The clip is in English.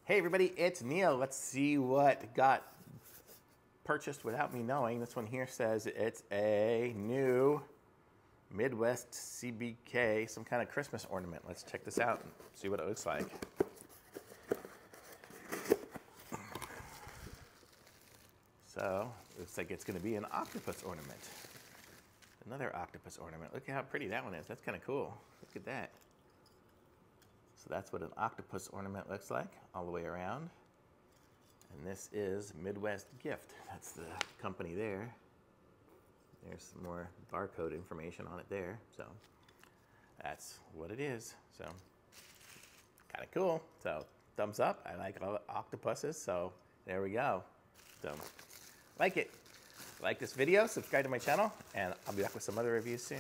Hey everybody, it's Neil. Let's see what got purchased without me knowing. This one here says it's a new Midwest CBK, some kind of Christmas ornament. Let's check this out and see what it looks like. So, looks like it's going to be an octopus ornament. Another octopus ornament. Look at how pretty that one is. That's kind of cool. Look at that. So that's what an octopus ornament looks like all the way around. And this is Midwest Gift. That's the company there. There's some more barcode information on it there. So that's what it is. So kind of cool. So thumbs up. I like octopuses. So there we go. So like it. Like this video, subscribe to my channel, and I'll be back with some other reviews soon.